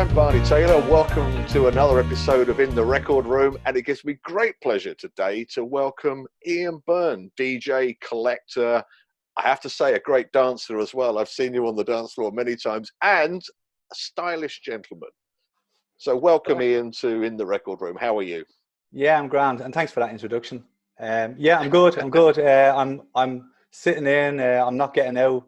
I'm Barney Taylor. Welcome to another episode of In the Record Room, and it gives me great pleasure today to welcome Ian Byrne, DJ, collector, I have to say a great dancer as well. I've seen you on the dance floor many times, and a stylish gentleman. So welcome Ian to In the Record Room. How are you? Yeah, I'm grand, and thanks for that introduction. Yeah, I'm good. I'm good. I'm sitting in. I'm not getting out.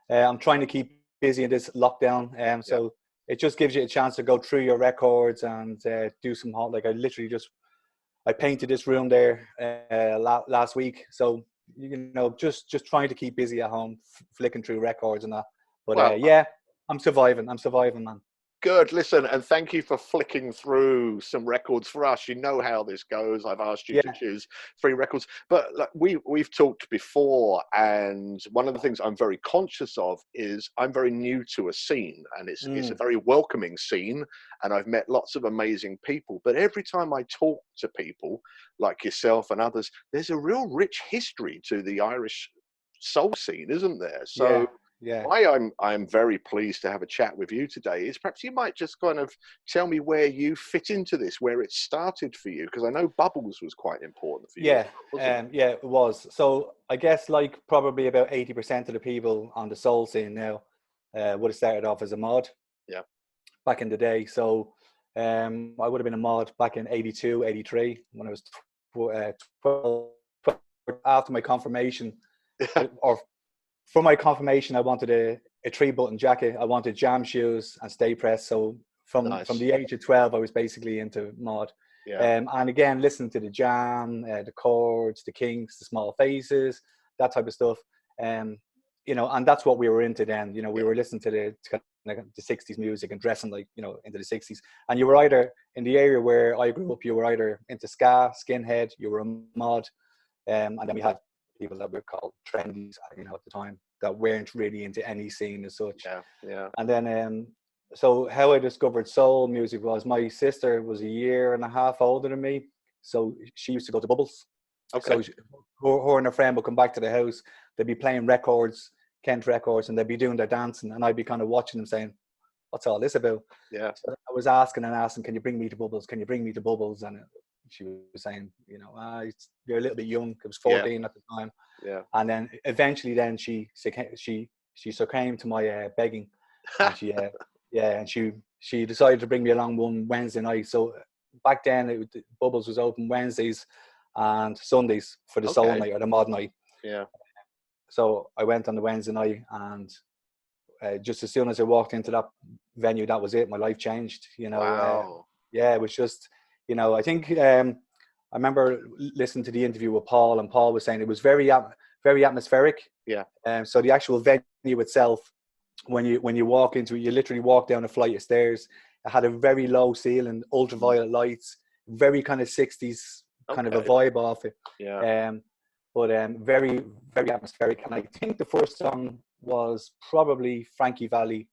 I'm trying to keep busy in this lockdown. So it just gives you a chance to go through your records and do some hot. Like I painted this room there last week. So just trying to keep busy at home, flicking through records and that. But yeah, I'm surviving. I'm surviving, man. Good. Listen, and thank you for flicking through some records for us. You know how this goes. I've asked you to choose 3 records, but like, we've talked before, and one of the things I'm very conscious of is I'm very new to a scene, and it's a very welcoming scene, and I've met lots of amazing people. But every time I talk to people like yourself and others, there's a real rich history to the Irish soul scene, isn't there? So. Yeah. Why I'm very pleased to have a chat with you today is perhaps you might just kind of tell me where you fit into this, where it started for you, because I know Bubbles was quite important for you. Yeah, it was. So I guess like probably about 80% of the people on the soul scene now would have started off as a mod. Yeah. Back in the day. So I would have been a mod back in 82, 83 when I was 12 after my confirmation or for my confirmation, I wanted a 3-button jacket. I wanted jam shoes and stay pressed. So from the age of 12, I was basically into mod. Yeah. And again, listening to the Jam, the Chords, the Kinks, the Small Faces, that type of stuff. And that's what we were into then. We were listening to the 60s music and dressing like, into the 60s. And you were either, in the area where I grew up, you were either into ska, skinhead, you were a mod. And then we had people that were called trendies, at the time, that weren't really into any scene as such. Yeah. And then, so how I discovered soul music was my sister was a year and a half older than me, so she used to go to Bubbles. Okay. So her and her friend would come back to the house. They'd be playing records, Kent records, and they'd be doing their dancing, and I'd be kind of watching them, saying, "What's all this about?" Yeah. So I was asking, "Can you bring me to Bubbles? Can you bring me to Bubbles?" And she was saying, "You're a little bit young." I was 14 at the time. Yeah. And then eventually, then she succumbed to my begging, and she decided to bring me along one Wednesday night. So back then, Bubbles was open Wednesdays and Sundays for the soul night or the mod night. Yeah. So I went on the Wednesday night, and just as soon as I walked into that venue, that was it. My life changed. Wow. It was just, I think I remember listening to the interview with Paul, and Paul was saying it was very atmospheric. Yeah. So the actual venue itself, when you walk into it, you literally walk down a flight of stairs. It had a very low ceiling, ultraviolet lights, very kind of 60s kind of a vibe off it. Yeah. But very, very atmospheric. And I think the first song was probably Frankie Valli,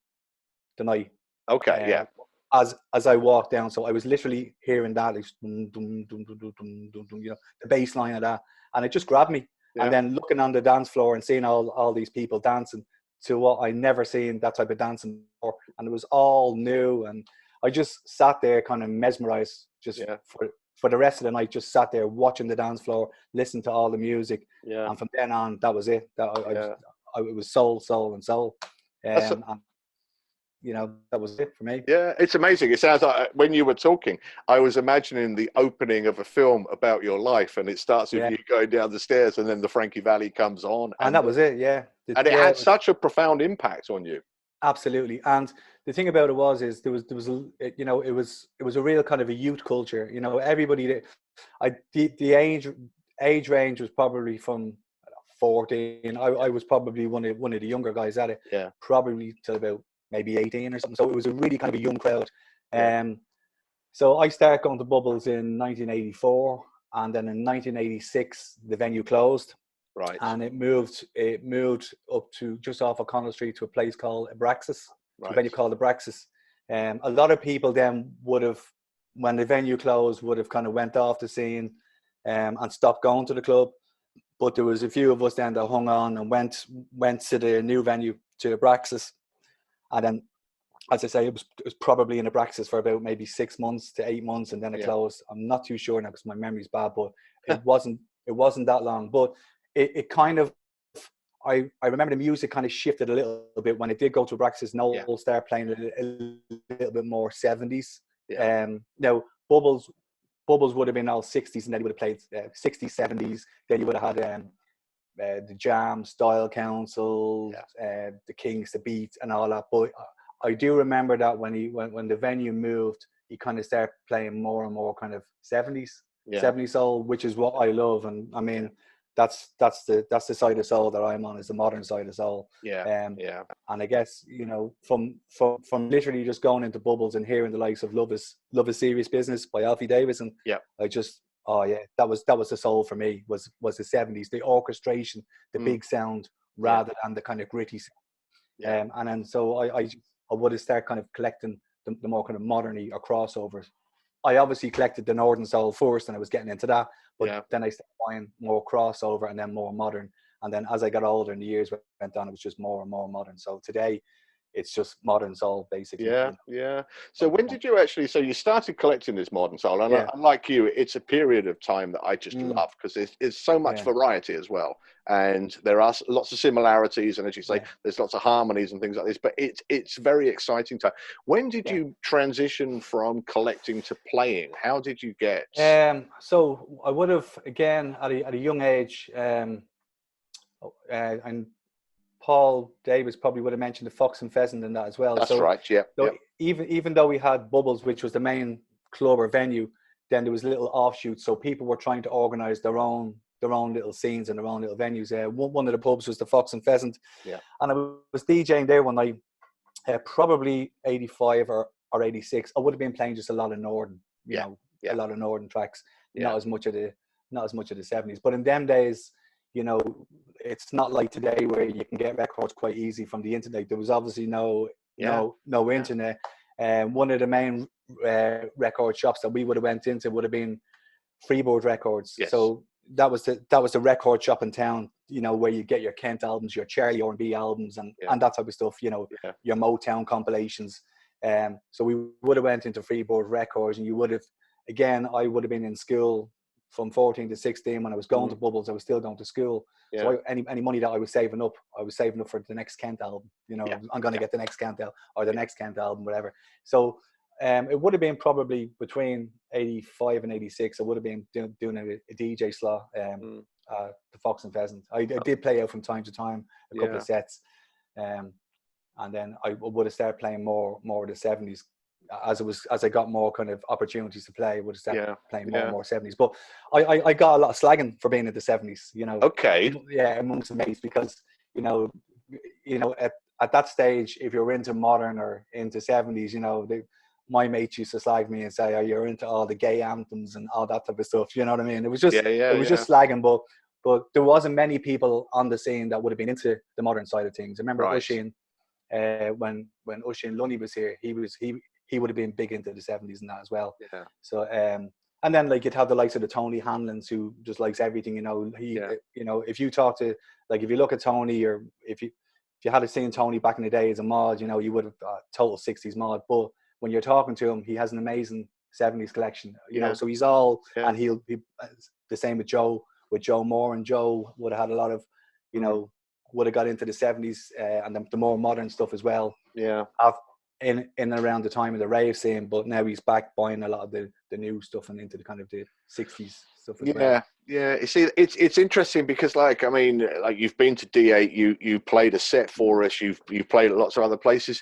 The Night. Okay. Yeah. As I walked down, so I was literally hearing that, like, dum, dum, dum, dum, dum, dum, dum, the bass line of that, and it just grabbed me. Yeah. And then looking on the dance floor and seeing all these people dancing to what I never seen that type of dancing before, and it was all new, and I just sat there kind of mesmerized, just for the rest of the night, just sat there watching the dance floor, listening to all the music, and from then on, that was it. It was soul, and soul. That was it for me. Yeah, it's amazing. It sounds like when you were talking, I was imagining the opening of a film about your life, and it starts with you going down the stairs, and then the Frankie Valli comes on, and that was it. Yeah, and it had such a profound impact on you. Absolutely. And the thing about it is there was it was a real kind of a youth culture. Everybody, the age range was probably from 14. I was probably one of the younger guys at it. Yeah. Probably till about maybe 18 or something. So it was a really kind of a young crowd. So I started going to Bubbles in 1984, and then in 1986 the venue closed. Right. And it moved up to just off O'Connell Street to a place called Abraxas. Right. A venue called Abraxas. A lot of people then would have, when the venue closed, would have kind of went off the scene and stopped going to the club. But there was a few of us then that hung on and went to the new venue, to Abraxas. And then as I say, it was probably in Abraxas for about maybe 6 months to 8 months, and then it closed. I'm not too sure now because my memory's bad, but it wasn't that long. But it kind of, I remember the music kind of shifted a little bit when it did go to Abraxas. Noel started playing a little bit more 70s. Now Bubbles would have been all 60s, and then he would have played 60s, 70s. Then you would have had the Jam, Style Council, the Kings, the Beats, and all that. But I do remember that when the venue moved, he kind of started playing more and more kind of 70s soul, which is what I love. And I mean, that's the side of soul that I'm on, is the modern side of soul. And I guess, you know, from literally just going into Bubbles and hearing the likes of Love is Serious Business by Alfie Davis, and I just, that was the soul for me, was the 70s, the orchestration, the big sound, rather than the kind of gritty sound. And then so I would have started kind of collecting the more kind of moderny or crossovers. I obviously collected the Northern Soul first, and I was getting into that, but then I started buying more crossover and then more modern. And then as I got older and the years went on, it was just more and more modern. So today, it's just modern soul, basically. So when did you actually, so you started collecting this modern soul, and like you, it's a period of time that I just love, because there's so much variety as well, and there are lots of similarities, and as you say, there's lots of harmonies and things like this, but it's very exciting time. When did you transition from collecting to playing? How did you get? So I would have, again, at a young age, and Paul Davis probably would have mentioned the Fox and Pheasant and that as well. That's right, So even though we had Bubbles, which was the main club or venue, then there was little offshoots. So people were trying to organise their own little scenes and their own little venues. One of the pubs was the Fox and Pheasant, and I was DJing there one night, probably 85 or 86. I would have been playing just a lot of Northern, a lot of Northern tracks, not as much of the 70s. But in them days, you know, it's not like today where you can get records quite easy from the internet. There was obviously no internet. One of the main record shops that we would have went into would have been Freeboard Records. So that was the record shop in town, you know, where you get your Kent albums, your Charlie R&B albums, and that type of stuff, you know, your Motown compilations. So we would have went into Freeboard Records, and you would have, again, I would have been in school from 14 to 16 when I was going to Bubbles. I was still going to school. So any money that I was saving up for the next Kent album. You know, I'm going to get the next Kent album or the next Kent album, whatever. So it would have been probably between 85 and 86. I would have been doing a DJ slot, the Fox and Pheasant. I did play out from time to time, a couple of sets. And then I would have started playing more of the 70s. As I got more kind of opportunities to play, I would have started playing more and more 70s. But I got a lot of slagging for being in the 70s, you know. Amongst the mates, because you know at that stage, if you're into modern or into 70s, you know, my mates used to slag me and say, "Oh, you're into all the gay anthems and all that type of stuff." You know what I mean? It was just just slagging, but there wasn't many people on the scene that would have been into the modern side of things. I remember Usheen, when Usheen Lunny was here, he would have been big into the 70s and that as well. So and then like you'd have the likes of the Tony Hanlons, who just likes everything, you know. You know, if you talk to, like, if you look at Tony, or if you had seen Tony back in the day as a mod, you know, you would have total 60s mod. But when you're talking to him, he has an amazing 70s collection, you know. So he's all, and he'll be the same with Joe Moore, and Joe would have had a lot of, you know, would have got into the 70s and the more modern stuff as well. In and around the time of the rave scene, but now he's back buying a lot of the new stuff and into the kind of the 60s stuff as well. You see, it's interesting because, like, I mean, like, you've been to D8, you played a set for us, you've played at lots of other places.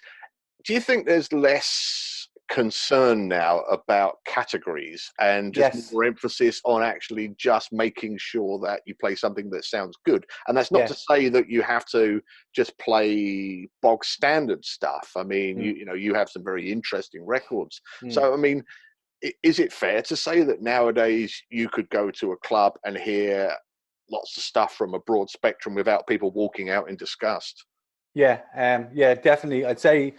Do you think there's less concern now about categories and just more emphasis on actually just making sure that you play something that sounds good? And that's not to say that you have to just play bog standard stuff. I mean, you know, you have some very interesting records. So, I mean, is it fair to say that nowadays you could go to a club and hear lots of stuff from a broad spectrum without people walking out in disgust? Definitely. I'd say,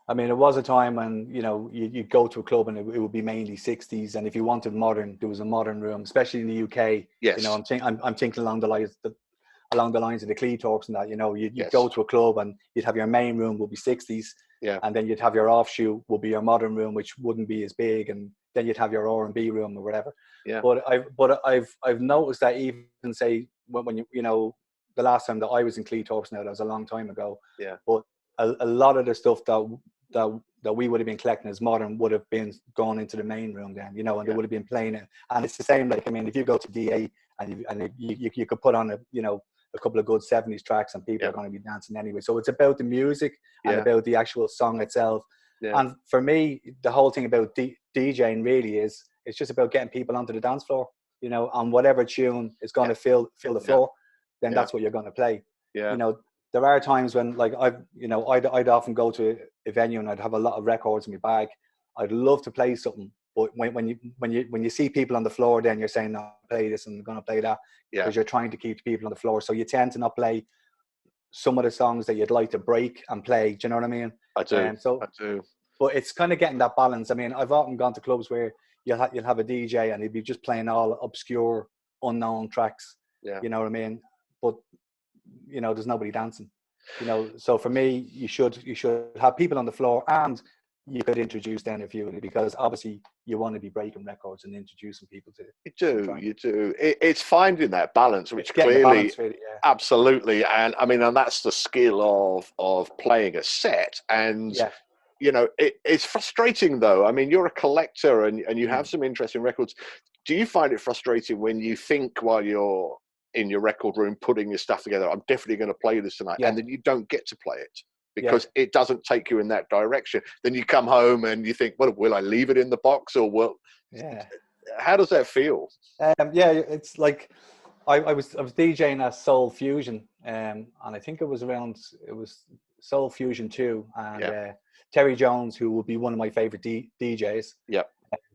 I mean, it was a time when, you know, you'd go to a club and it would be mainly 60s, and if you wanted modern, there was a modern room, especially in the UK. You know, I'm thinking along the lines of the Clee Talks and that. You know, you'd go to a club and you'd have your main room would be 60s, Yeah. And then you'd have your offshoot would be your modern room, which wouldn't be as big, and then you'd have your R&B room or whatever. Yeah. But I've noticed that even say when you know the last time that I was in Cleethorpes, now that was a long time ago. Yeah. But a lot of the stuff that we would have been collecting as modern would have been gone into the main room then, you know, and they would have been playing it. And it's the same, like, I mean, if you go to DA and you could put on a couple of good 70s tracks and people are going to be dancing anyway. So it's about the music and about the actual song itself. Yeah. And for me, the whole thing about DJing really is, it's just about getting people onto the dance floor, you know, on whatever tune is going to fill the floor, then that's what you're going to play. Yeah. You know, there are times when, like, I'd often go to a venue and I'd have a lot of records in my bag. I'd love to play something, but when you see people on the floor, then you're saying, no, play this and I'm going to play that, because you're trying to keep people on the floor. So you tend to not play some of the songs that you'd like to break and play. Do you know what I mean? I do. I do. But it's kind of getting that balance. I mean, I've often gone to clubs where you'll have a DJ and he'd be just playing all obscure, unknown tracks. Yeah. You know what I mean? But, you know, there's nobody dancing. You know, so for me, you should have people on the floor, and you could introduce them if you, because obviously you want to be breaking records and introducing people to it. You do. It's finding that balance, which clearly, balance, really, absolutely. And I mean, and that's the skill of playing a set. And you know, it's frustrating though. I mean, you're a collector and you have some interesting records. Do you find it frustrating when you think while you're in your record room putting your stuff together, I'm definitely going to play this tonight, and then you don't get to play it because it doesn't take you in that direction? Then you come home and you think, well, will I leave it in the box, or how does that feel? It's like I was DJing at Soul Fusion, and I think it was Soul Fusion 2, and Terry Jones, who would be one of my favorite DJs,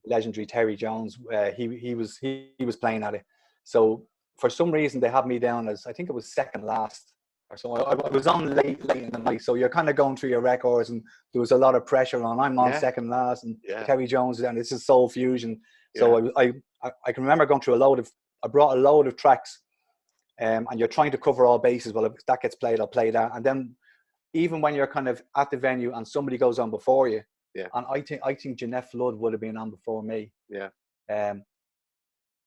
legendary Terry Jones, he was playing at it. So for some reason they had me down as, I think it was second last or so. I was on late in the night, so you're kind of going through your records and there was a lot of pressure on. I'm on second last and Terry Jones is, and this is Soul Fusion. So I can remember going through I brought a load of tracks, and you're trying to cover all bases. Well, if that gets played, I'll play that. And then even when you're kind of at the venue and somebody goes on before you, and I think Jeanette Flood would have been on before me.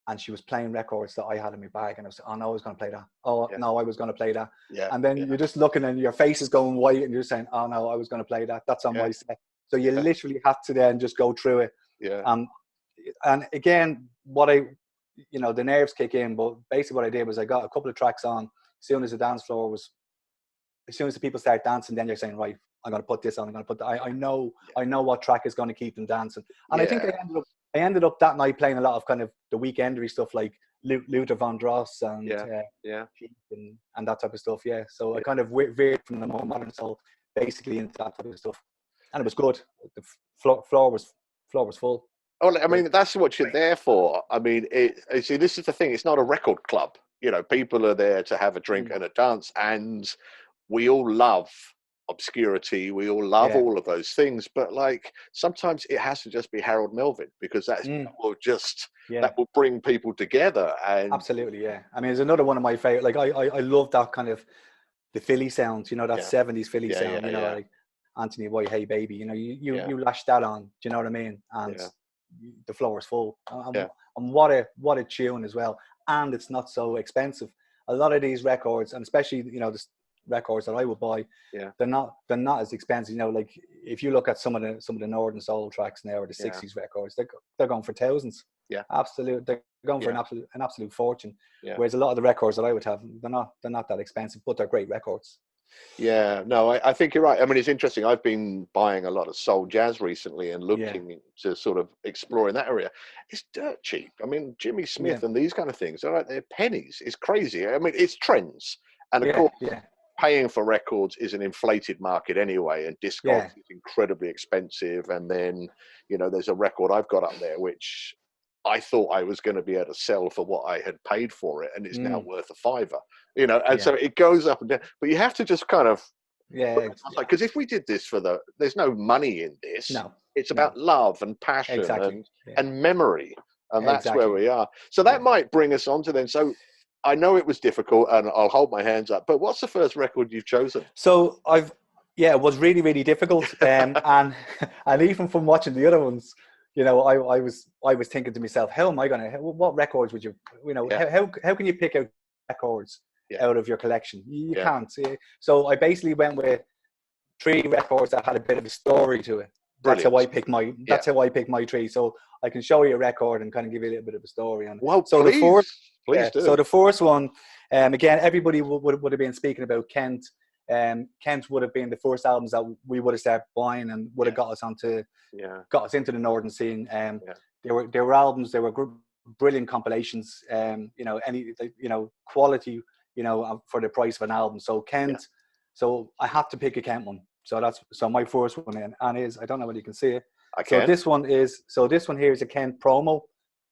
And she was playing records that I had in my bag, and I was, oh no, I was going to play that. Oh no, I was going to play that. And then you're just looking and your face is going white and you're saying, oh no, I was going to play that. That's on my set. So you literally have to then just go through it. And again, the nerves kick in, but basically what I did was I got a couple of tracks on. As soon as the dance floor was, as soon as the people start dancing, then you're saying, right, I'm going to put this on. I'm going to put that. I know what track is going to keep them dancing. And I think I ended up that night playing a lot of kind of the weekendery stuff like Luther Vandross and and that type of stuff. So I kind of veered from the more modern soul basically into that type of stuff, and it was good. The floor was full. Oh, I mean, that's what you're there for. I mean, see, this is the thing. It's not a record club. You know, people are there to have a drink and a dance, and we all love obscurity. We all love all of those things, but like sometimes it has to just be Harold Melvin, because that will bring people together. And absolutely, I mean, it's another one of my favorite. Like I love that kind of the Philly sound. You know, that 70s Philly sound. You know, like Anthony Boy, Hey Baby. You know, you lash that on. Do you know what I mean? And the floor is full. And what a tune as well. And it's not so expensive. A lot of these records, and especially the records that I would buy, they're not as expensive. You know, like if you look at some of the Northern Soul tracks now, or the 60s records, they're going for thousands. Absolute. They're going for an absolute fortune. Whereas a lot of the records that I would have, they're not that expensive, but they're great records. No, I think you're right. I mean, it's interesting. I've been buying a lot of soul jazz recently and looking to sort of explore in that area. It's dirt cheap. I mean, Jimmy Smith and these kind of things, they're pennies. It's crazy. I mean, it's trends. And of course, paying for records is an inflated market anyway, and Discogs is incredibly expensive. And then, there's a record I've got up there which I thought I was going to be able to sell for what I had paid for it, and it's now worth a $5. And so it goes up and down. But you have to just kind of because if we did this there's no money in this. No, it's about love and passion and memory, and that's where we are. So that might bring us on to then. So I know it was difficult, and I'll hold my hands up. But what's the first record you've chosen? So I've Yeah, it was really, really difficult. And and even from watching the other ones, you know, I was thinking to myself, how am I gonna? What records would you? You know, Yeah, how can you pick out records yeah, out of your collection? You yeah. can't. So I basically went with 3 records that had a bit of a story to it. That's how Brilliant. I pick my. Yeah. That's how I pick my 3. So I can show you a record and kind of give you a little bit of a story on it. Well, So the fourth, please yeah. So do. the first one, again, everybody would have been speaking about Kent. Kent would have been the first albums that we would have started buying and would have Yeah, yeah, got us into the northern scene. yeah, They were albums. They were brilliant compilations. You know, quality. You know, for the price of an album. So yeah. Kent. So I have to pick a Kent one. So my first one and is, I don't know whether you can see it. I So can. this one here is a Kent promo.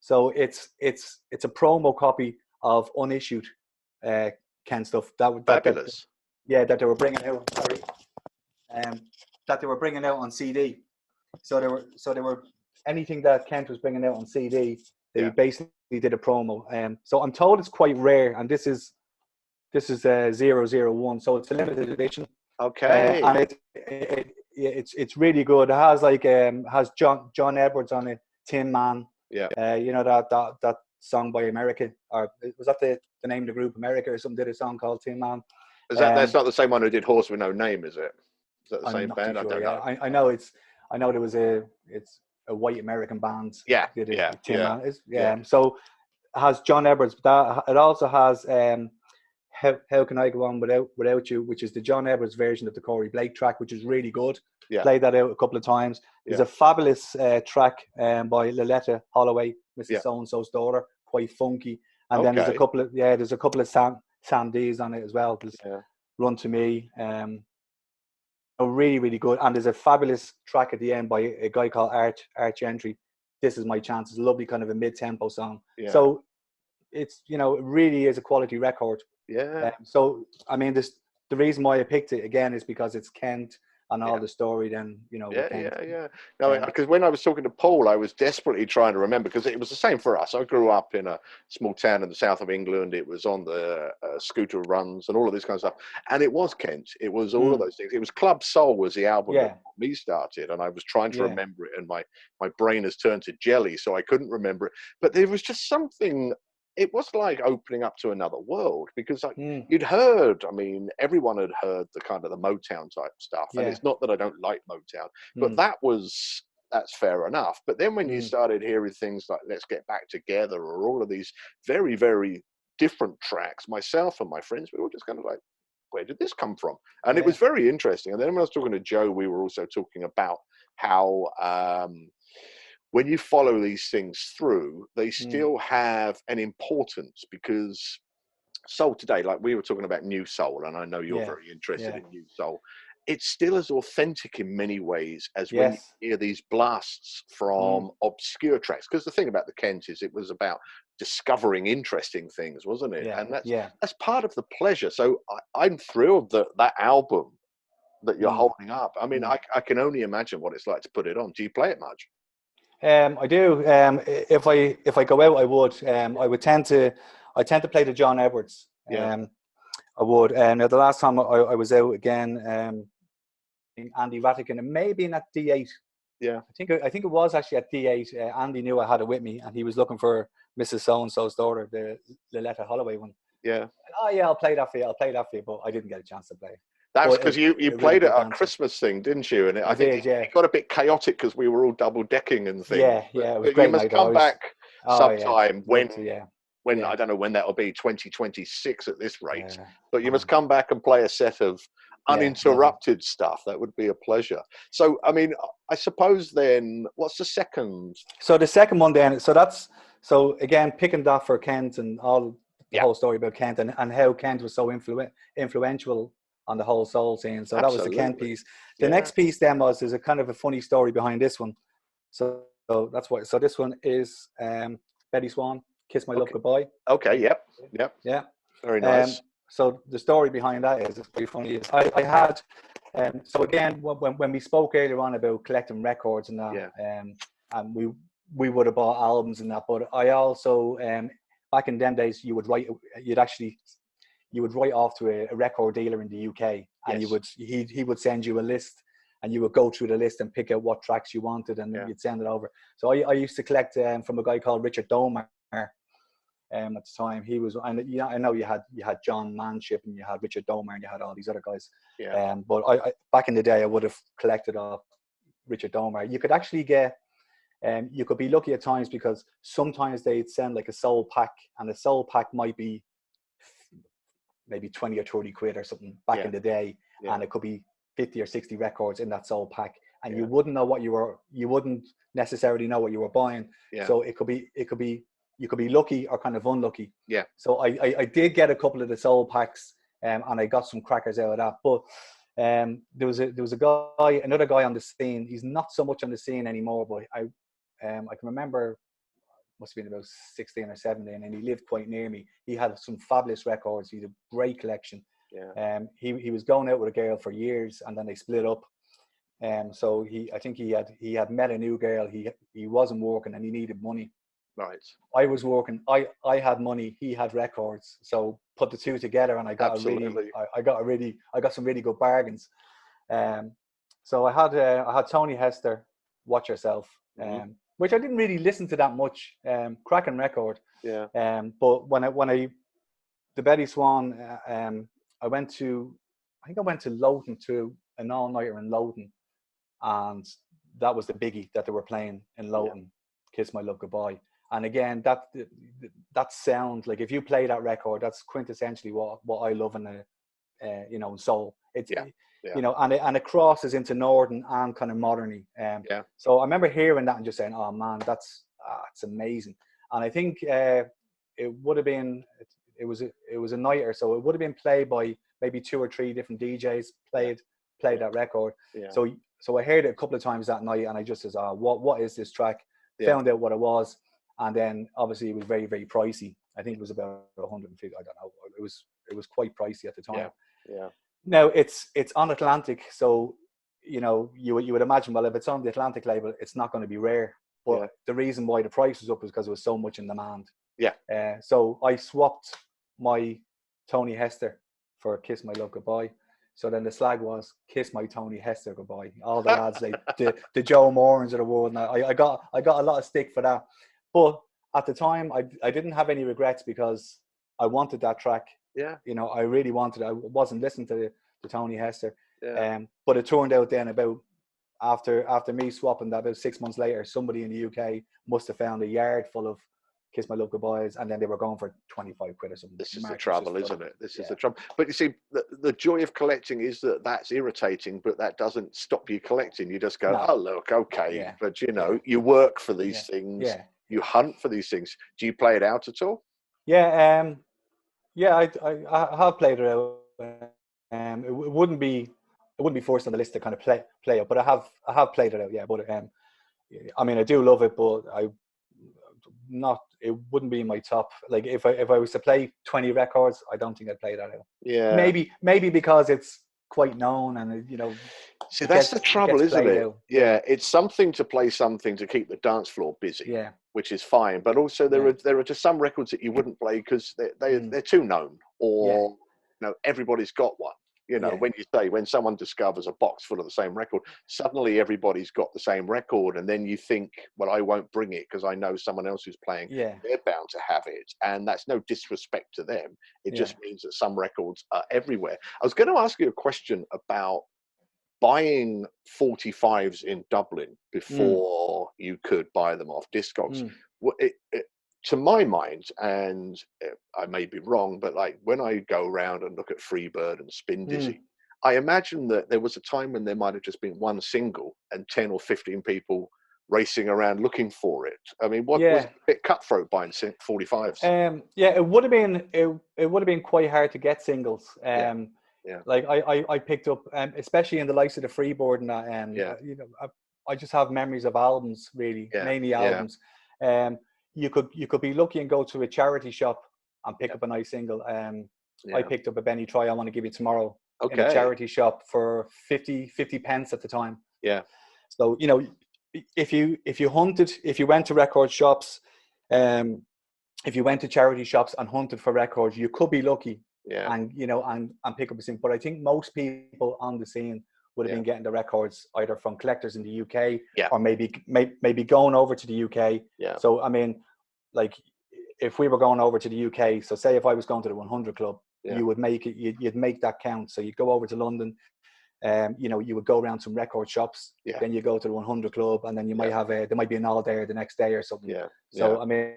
So it's a promo copy of unissued Kent stuff Fabulous. that they were bringing out. Sorry, that they were bringing out on CD. So they were anything that Kent was bringing out on CD. They Yeah. basically did a promo. So I'm told it's quite rare, and this is 001. So it's a limited edition. Okay. And it's really good. It has has John Edwards on it, Tin Man. Yeah. You know that song by America, or was that the name of the group, America, or something? Did a song called Tin Man. That's not the same one who did Horse with No Name, is it? Is that the I'm same not band? too I sure. don't Yeah, know. I know there was it's a white American band. Yeah, Did it, yeah, Tin yeah, Man. yeah. So it has John Edwards. But it also has How Can I Go On Without You, which is the John Edwards version of the Corey Blake track, which is really good. Yeah. Played that out a couple of times. There's Yeah. a fabulous track by Loletta Holloway, Mrs. Yeah. So-and-so's daughter, quite funky. And then there's a couple of Sam D's on it as well. There's Run to Me, really, really good. And there's a fabulous track at the end by a guy called Arch Entry. This Is My Chance. It's a lovely kind of a mid-tempo song. Yeah. So it's, you know, it really is a quality record. Yeah. So I mean, the reason why I picked it again is because it's Kent and all the story. Then, you know, Yeah. No, because when I was talking to Paul, I was desperately trying to remember, because it was the same for us. I grew up in a small town in the south of England. It was on the scooter runs and all of this kind of stuff, and it was Kent. It was all of those things. It was Club Soul was the album that got me started, and I was trying to remember it, and my brain has turned to jelly, so I couldn't remember it. But there was just something. It was like opening up to another world, because you'd heard, I mean, everyone had heard the kind of the Motown type stuff. And it's not that I don't like Motown, but that's fair enough. But then when you started hearing things like Let's Get Back Together, or all of these very, very different tracks, myself and my friends, we were just kind of like, where did this come from? And it was very interesting. And then when I was talking to Joe, we were also talking about how, when you follow these things through, they still have an importance, because soul today, like we were talking about new soul, and I know you're very interested in new soul, it's still as authentic in many ways as when you hear these blasts from obscure tracks. Because the thing about the Kent is it was about discovering interesting things, wasn't it? And that's part of the pleasure. So I'm thrilled that that album that you're holding up, I mean, I can only imagine what it's like to put it on. Do you play it much? I do. If I go out, I would. I tend to play the John Edwards. I would. Now the last time I was out again, in Andy Vatican, and maybe in at D8. Yeah. I think it was actually at D8. Andy knew I had it with me, and he was looking for Mrs. So-and-so's daughter, the Loletta Holloway one. Yeah. Oh yeah, I'll play that for you. But I didn't get a chance to play. That was because you played it at a Christmas thing, didn't you? And I think it got a bit chaotic because we were all double decking and things. Yeah, it was great. You must come back sometime when when I don't know when that'll be, 2026 at this rate. But you must come back and play a set of uninterrupted stuff. That would be a pleasure. So, I mean, I suppose then, what's the second? So the second one then, so again, picking that for Kent and all the whole story about Kent and how Kent was so influential on the whole soul scene. So that was the Kent piece. The next piece then there's a kind of a funny story behind this one. So that's what. So this one is Betty Swan, Kiss My Love Goodbye. Okay. Yep. Yeah. Very nice. So the story behind that is, it's pretty funny. Is I had so again when we spoke earlier on about collecting records and that, and we would have bought albums and that, but I also back in them days you'd you would write off to a record dealer in the UK, and Yes. he would send you a list, and you would go through the list and pick out what tracks you wanted, and Yeah. you'd send it over. So I used to collect from a guy called Richard Domer. At the time, he was, and yeah, I know you had John Manship, and you had Richard Domer, and you had all these other guys. Yeah. But I back in the day, I would have collected off Richard Domer. You could actually get, you could be lucky at times, because sometimes they'd send like a soul pack, and the soul pack might be maybe 20 or 30 quid or something back in the day, and it could be 50 or 60 records in that soul pack, and you wouldn't know what you wouldn't necessarily know what you were buying. So it could be you could be lucky or kind of unlucky. Yeah. So I did get a couple of the soul packs, and I got some crackers out of that. But there was another guy on the scene. He's not so much on the scene anymore, but I can remember, must have been about 16 or 17, and he lived quite near me. He had some fabulous records. He had a great collection. He was going out with a girl for years, and then they split up. So I think he had met a new girl. He wasn't working, and he needed money. Right. I was working. I had money. He had records. So put the two together, and I got I got some really good bargains. So I had Tony Hester, Watch Yourself, which I didn't really listen to that much. Cracking record. Yeah. But when I the Betty Swan, I went to Lowton, to an all-nighter in Lowton, and that was the biggie that they were playing in Lowton. Kiss My Love Goodbye. And again, that sound, like if you play that record, that's quintessentially what I love in in soul. It's you know, and it crosses into northern and kind of moderny. So I remember hearing that and just saying, oh man, it's amazing. And I think it would have been, it was a nighter, so it would have been played by maybe 2 or 3 different DJs played that record. So I heard it a couple of times that night, and I just says, oh, what is this track? Found out what it was. And then obviously it was very, very pricey. I think it was about 150. I don't know. It was quite pricey at the time. Yeah. Now it's on Atlantic, so you would imagine, well, if it's on the Atlantic label, it's not going to be rare. But the reason why the price was up is because there was so much in demand. So I swapped my Tony Hester for Kiss My Love Goodbye. So then the slag was Kiss My Tony Hester Goodbye. All the lads, like the Joe Morans of the world. And I got a lot of stick for that. But at the time, I didn't have any regrets, because I wanted that track. I really wanted it. I wasn't listening to Tony Hester. But it turned out then, about after me swapping that, about 6 months later, somebody in the UK must have found a yard full of Kiss My Love Goodbyes, and then they were going for 25 quid or something. This is the trouble, isn't it? This is the trouble. But you see, the joy of collecting is that's irritating, but that doesn't stop you collecting. You just go, oh, look, okay. But, you work for these things. You hunt for these things. Do you play it out at all? I have played it out. It wouldn't be first on the list to kind of play it, but I have played it out. Yeah, but I mean, I do love it, but it wouldn't be in my top. Like if I was to play 20 records, I don't think I'd play that out. Maybe because it's quite known, and see, that's the trouble, isn't it? It's something to play something to keep the dance floor busy, which is fine, but also there are just some records that you wouldn't play because they're too known, or everybody's got one. When someone discovers a box full of the same record, suddenly everybody's got the same record, and then you think, well, I won't bring it because I know someone else who's playing. They're bound to have it, and that's no disrespect to them. It just means that some records are everywhere. I was going to ask you a question about buying 45s in Dublin before you could buy them off Discogs. To my mind, and I may be wrong, but like when I go around and look at Freebird and Spin Dizzy, I imagine that there was a time when there might have just been one single and 10 or 15 people racing around looking for it. I mean, was it a bit cutthroat buying 45s? It would have been it would have been quite hard to get singles. Like I picked up, especially in the likes of the Freeboard and that. I just have memories of albums, really, mainly albums. You could be lucky and go to a charity shop and pick up a nice single. I picked up a Benny Try I Want to Give You Tomorrow in a charity shop for 50 pence at the time. So if you hunted, if you went to record shops, if you went to charity shops and hunted for records, you could be lucky Yeah. and and pick up a scene. But I think most people on the scene would have Yeah. been getting the records either from collectors in the UK, Yeah. or maybe going over to the UK. Yeah. So I mean, like, if we were going over to the UK, so say if I was going to the 100 Club, Yeah. you would make it, you'd make that count. So you'd go over to London, you would go around some record shops, Yeah. then you go to the 100 Club, and then you might have there might be an all day the next day or something. Yeah. So I mean,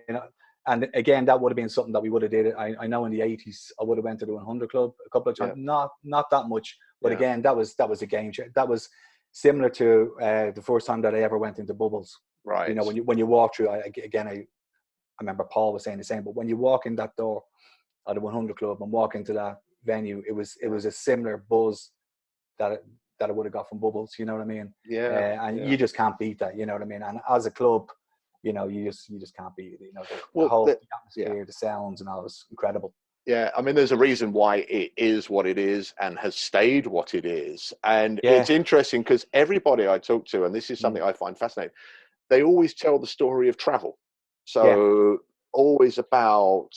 and again, that would have been something that we would have did. I know in the 80s I would have went to the 100 Club a couple of times, not that much, but again, that was a game changer. That was similar to the first time that I ever went into Bubbles. Right. When you walk through, I remember Paul was saying the same, but when you walk in that door at the 100 Club and walk into that venue, it was a similar buzz that it would have got from Bubbles. You know what I mean? And you just can't beat that. You know what I mean? And as a club, you just can't beat it. The whole atmosphere, the sounds, and all was incredible. Yeah, I mean, there's a reason why it is what it is and has stayed what it is. And it's interesting because everybody I talk to, and this is something I find fascinating, they always tell the story of travel. So always about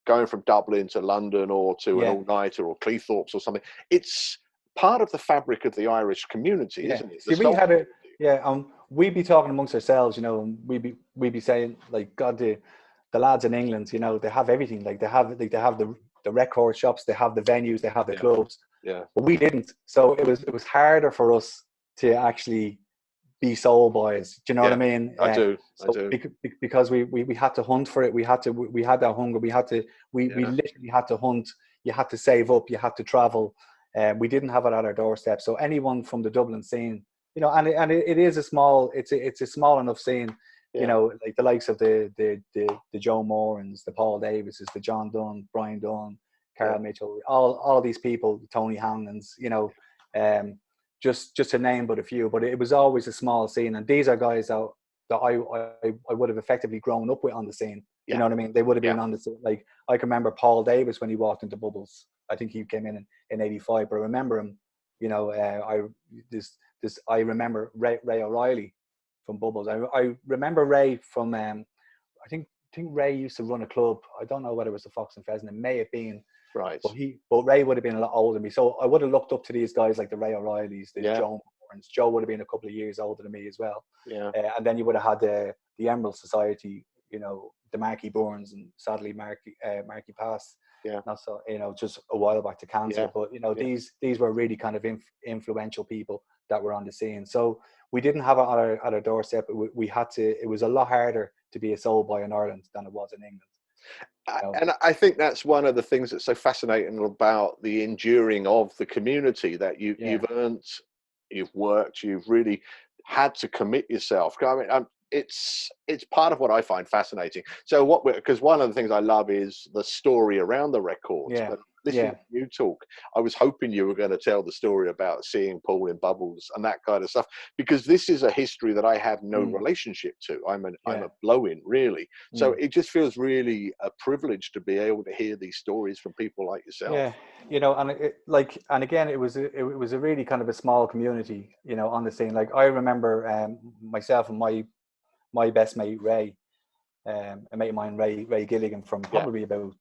going from Dublin to London, or to an all-nighter, or Cleethorpes or something. It's part of the fabric of the Irish community, isn't it? See, we'd be talking amongst ourselves, and we'd be saying, like, God, the lads in England, they have everything. Like, they have the record shops, they have the venues, they have the clubs. Yeah. But we didn't. So it was harder for us to actually be soul boys. Do you know what I mean? I do. Because we had to hunt for it. We had that hunger. We literally had to hunt. You had to save up. You had to travel. We didn't have it at our doorstep. So anyone from the Dublin scene, and it is a small enough scene. Like the likes of the Joe Morans, the Paul Davises, the John Dunn, Brian Dunn, Carl Mitchell, all these people, Tony Hanlon's, just to name but a few. But it was always a small scene, and these are guys that I would have effectively grown up with on the scene. You know what I mean? They would have been on the scene. Like, I can remember Paul Davis when he walked into Bubbles. I think he came in '85, but I remember him. I remember Ray O'Reilly from Bubbles. I remember Ray from I think Ray used to run a club. I don't know whether it was the Fox and Pheasant. It may have been. Right. But Ray would have been a lot older than me. So I would have looked up to these guys like the Ray O'Reillys, the Joe Morans. Joe would have been a couple of years older than me as well. Yeah. And then you would have had the Emerald Society, the Marky Burns, and sadly Marky passed. Yeah. Not so, just a while back to cancer. But these were really kind of influential people that were on the scene. So we didn't have it at our doorstep. We had to. It was a lot harder to be a soul boy in Ireland than it was in England. And I think that's one of the things that's so fascinating about the enduring of the community, that you've earned, you've worked, you've really had to commit yourself. I mean, it's part of what I find fascinating. So because one of the things I love is the story around the records. But listening to you talk, I was hoping you were going to tell the story about seeing Paul in Bubbles and that kind of stuff, because this is a history that I have no relationship to. I'm a blow-in, really. So it just feels really a privilege to be able to hear these stories from people like yourself. And again, it was a really kind of a small community, on the scene. Like, I remember myself and my best mate Ray, a mate of mine, Ray Gilligan, from probably about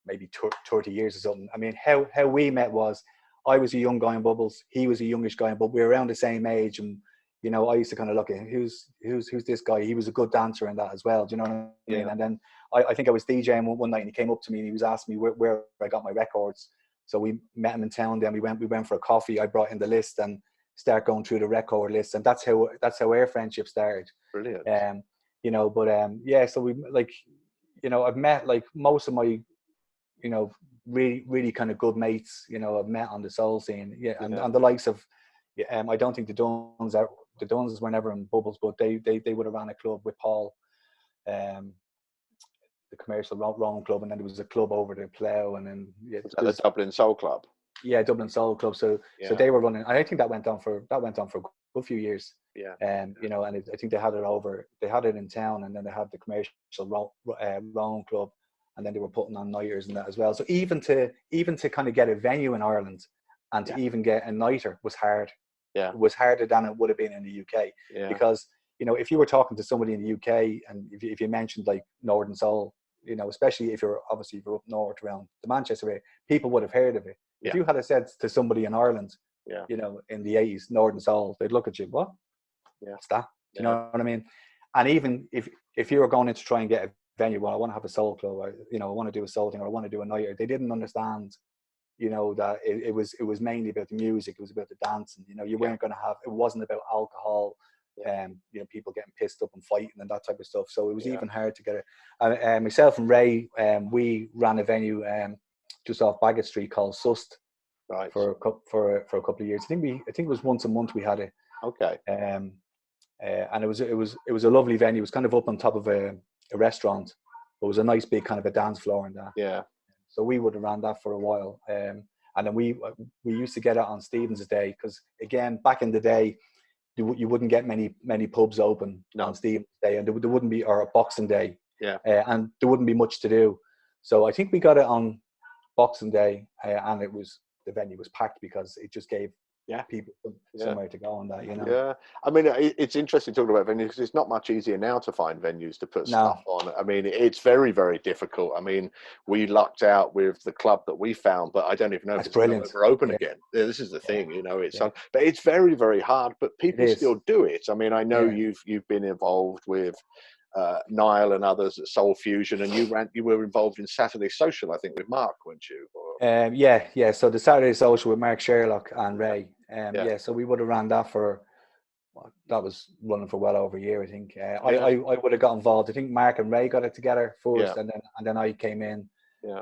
maybe 30 years or something. I mean, how we met was, I was a young guy in Bubbles, he was a youngish guy, but we were around the same age. And I used to kind of look at who's this guy. He was a good dancer in that as well. Do you know what I mean? And then I think I was DJing one night, and he came up to me and he was asking me where I got my records. So we met him in town. Then we went for a coffee. I brought in the list and start going through the record list, and that's how our friendship started. Brilliant. So we, like, I've met, like, most of my really, really kind of good mates, I've met on the soul scene. And the likes of, I don't think the Duns were never in Bubbles, but they would have ran a club with Paul, the Commercial Rome Club, and then there was a club over the Plough, and then the Dublin Soul Club. Yeah, Dublin Soul Club. So they were running. I think that went on for a good few years. Yeah. And I think they had it in town, and then they had the Commercial Rome Club, and then they were putting on nighters and that as well. So even to kind of get a venue in Ireland, and to even get a nighter was hard. Yeah. It was harder than it would have been in the UK. Yeah. Because if you were talking to somebody in the UK, and if you mentioned like Northern Soul, you know, especially if you're obviously if you're up north around the Manchester area, people would have heard of it. If you had said to somebody in Ireland, you know, in the 80s, Northern Soul, they'd look at you, what? What's that? Do you know what I mean? And even if you were going in to try and get a venue, well, I want to have a soul club, or, you know, I want to do a soul thing, or I want to do a night, they didn't understand, you know, that it was mainly about the music, it was about the dancing, you know, you weren't going to have, it wasn't about alcohol, you know, people getting pissed up and fighting and that type of stuff. So it was even hard to get it. Myself and Ray, we ran a venue just off Bagot Street called Sust for a couple of years. I think it was once a month we had it. Okay. And it was a lovely venue. It was kind of up on top of a restaurant. It was a nice big kind of a dance floor and that. Yeah. So we would have ran that for a while. And then we used to get it on Stephen's Day, because again, back in the day, you wouldn't get many pubs open on Stephen's Day, and there wouldn't be, or Boxing Day. Yeah. And there wouldn't be much to do. So I think we got it on Boxing Day, and the venue was packed because it just gave people somewhere to go on that, you know. Yeah, I mean, it's interesting talking about venues, because it's not much easier now to find venues to put stuff on. I mean, it's very, very difficult. I mean, we lucked out with the club that we found, but I don't even know if it's ever open again. This is the thing, you know. It's but it's very, very hard. But people still do it. I mean, I know you've been involved with Niall and others at Soul Fusion, and you were involved in Saturday Social, I think, with Mark, weren't you? So the Saturday Social with Mark Sherlock and Ray. So we would have ran that that was running for well over a year, I think. I would have got involved. I think Mark and Ray got it together first, and then I came in,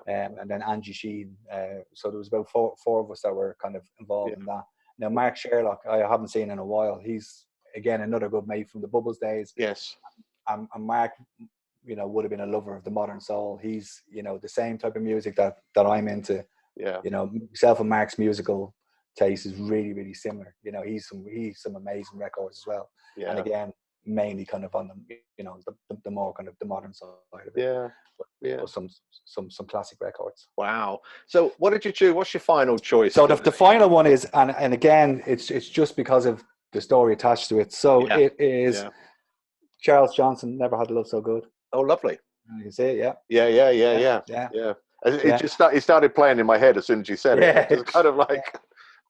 and then Angie Sheen. So there was about four of us that were kind of involved in that. Now Mark Sherlock, I haven't seen in a while. He's again another good mate from the Bubbles days. Yes. And Mark, you know, would have been a lover of the modern soul. He's, you know, the same type of music that I'm into. Yeah. You know, myself and Mark's musical taste is really, really similar. You know, he's some amazing records as well. Yeah. And again, mainly kind of on the, you know, the more kind of the modern side of it. But some classic records. Wow. So what did you choose? What's your final choice? So the final one is, and again, it's just because of the story attached to it. So it is Charles Johnson, Never Had a Love So Good. Oh, lovely. You can see it, yeah. Yeah. It started playing in my head as soon as you said it. It's kind of like.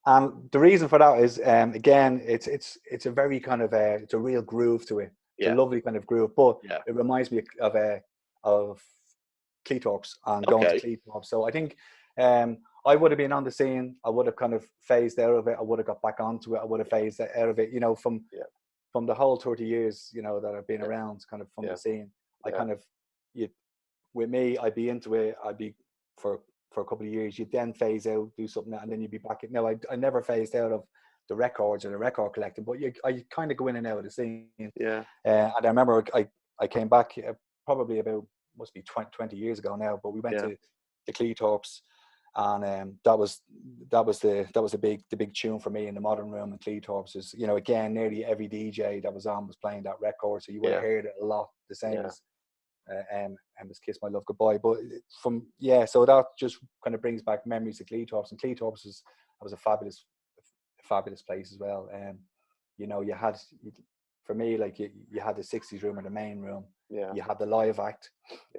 And the reason for that is, again, it's a very kind of it's a real groove to it. It's a lovely kind of groove, but it reminds me of Cleethorpes and going to Cleethorpes. So I think I would have been on the scene. I would have kind of phased out of it. I would have got back onto it. I would have phased out of it. You know, from the whole 30 years, you know, that I've been around, kind of from the scene. I kind of, with me, I'd be into it. I'd be for a couple of years. You'd then phase out, do something, and then you'd be back. No, I never phased out of the records or the record collecting, but I kind of go in and out of the scene. Yeah. And I remember I came back probably about, must be 20 years ago now, but we went to the Cleethorpes, and that was the big tune for me in the Modern Room. And Cleethorpes is, you know, again, nearly every DJ that was on was playing that record, so you would have heard it a lot, the same as Emma's Kiss My Love Goodbye. But so that just kind of brings back memories of Cleethorpes, and Cleethorpes was a fabulous place as well. You know, you had, for me, like you had the 60s room or the main room. You had the live act,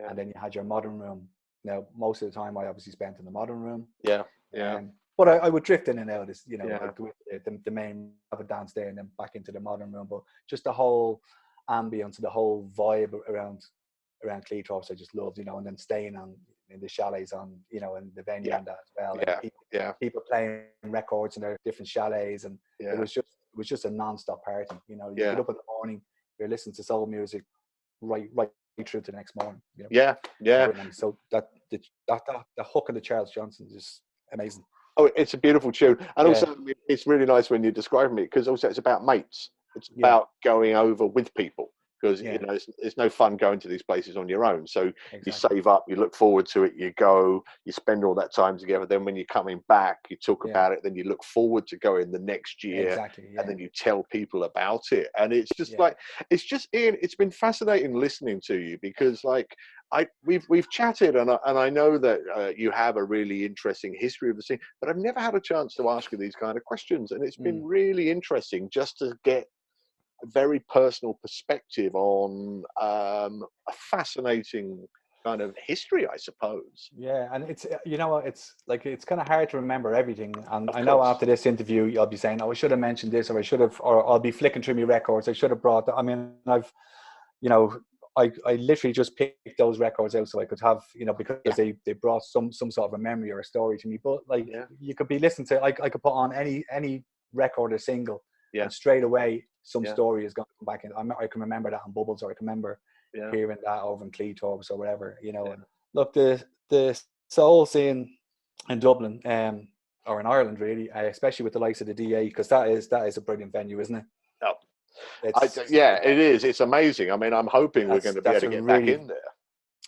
and then you had your Modern Room. Now, most of the time I obviously spent in the Modern Room. But I would drift in and out, as you know, like the main, have a dance there and then back into the Modern Room. But just the whole ambience, the whole vibe around Cleethorpes, I just loved, you know, and then staying in the chalets on, you know, and the venue and that as well. And people playing records in their different chalets, and it was just a non-stop party. You know, you get up in the morning, you're listening to soul music right through to the next morning. You know? So the hook of the Charles Johnson is just amazing. Oh, it's a beautiful tune, and also it's really nice when you're describing it, because also it's about mates. It's about going over with people, because you know it's no fun going to these places on your own. So you save up, you look forward to it, you go, you spend all that time together. Then when you're coming back, you talk about it. Then you look forward to going the next year, and then you tell people about it. And it's just like, it's just, Ian, it's been fascinating listening to you, because like we've chatted, and I know that you have a really interesting history of the scene, but I've never had a chance to ask you these kind of questions, and it's been really interesting just to get a very personal perspective on a fascinating kind of history, I suppose. Yeah, and it's, you know what, it's like, it's kind of hard to remember everything. And Of I know course. after this interview, you'll be saying, "Oh, I should have mentioned this, or I should have," or I'll be flicking through my records. I should have brought that. I mean, you know, I literally just picked those records out so I could have, you know, because Yeah. they brought some sort of a memory or a story to me. But like, Yeah. you could be listening to, I could put on any record or single, Yeah. and straight away some Yeah. story is going to come back in. I can remember that on Bubbles, or I can remember Yeah. hearing that over in Cleethorpes or whatever, you know. Yeah. And look, the soul scene in Dublin, or in Ireland really, especially with the likes of the DA, because that is a brilliant venue, isn't it? Oh, It's yeah, it is. It's amazing. I mean, I'm hoping we're going to be able that's to a get back really in there.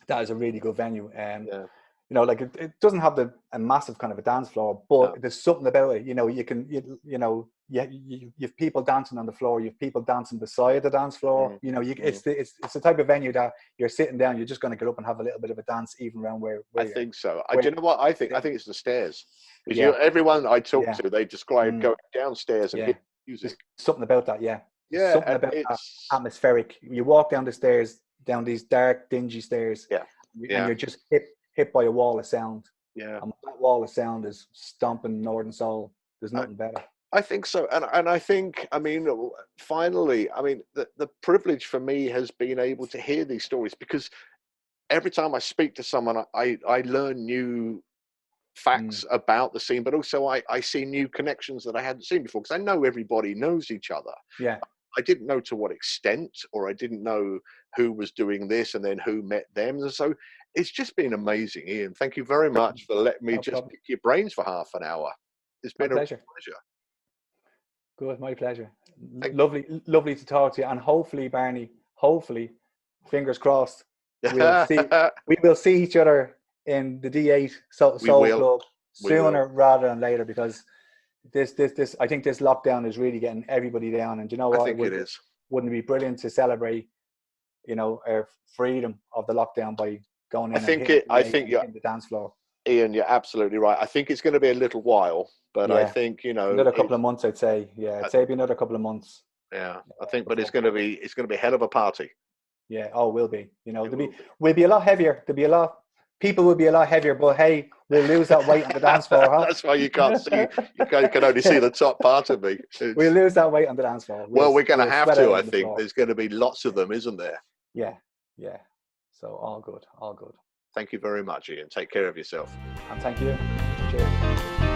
that is a really good venue. Yeah. You know, like it doesn't have a massive kind of a dance floor, but there's something about it. You know, you can, you know, you have people dancing on the floor. You have people dancing beside the dance floor. You know, it's the type of venue that you're sitting down, you're just going to get up and have a little bit of a dance, even around where I you're. think so. Do you know what I think? I Yeah. think it's the stairs. Because Yeah. everyone I talk Yeah. to, they describe going downstairs and Yeah. hearing music. There's something about that. Yeah. There's Yeah, something and about that it's atmospheric. You walk down the stairs, down these dark, dingy stairs, yeah, and you're just hit by a wall of sound. yeah. And that wall of sound is stomping Northern Soul. There's nothing better. I think so, and I think, I mean, finally, I mean, the privilege for me has been able to hear these stories, because every time I speak to someone, I learn new facts about the scene, but also I see new connections that I hadn't seen before, because I know everybody knows each other. Yeah. I didn't know to what extent, or I didn't know who was doing this and then who met them. And so it's just been amazing, Ian. Thank you very much for letting me No just problem. pick your brains for half an hour. It's My been a pleasure. pleasure. Good, my pleasure. Thank Lovely to talk to you. And hopefully, Barney, fingers crossed, you. we will see each other in the D8 Soul Club sooner rather than later, because this I think this lockdown is really getting everybody down. And you know what? I think it is. Wouldn't it be brilliant to celebrate, you know, our freedom of the lockdown by going in in the dance floor? Ian, you're absolutely right. I think it's going to be a little while, but I think, you know, another couple of months, I'd say. Yeah, I'd say maybe another couple of months. Yeah, I think, but it's going to be a hell of a party. Yeah, will be. You know, we'll be a lot heavier. People will be a lot heavier, but hey, we'll lose that weight on the dance floor, huh? That's why you can't see. You can only see the top part of me. We'll lose that weight on the dance floor. We're going to have to. I think there's going to be lots of them, isn't there? Yeah. So all good. Thank you very much, Ian. Take care of yourself. And thank you. Cheers.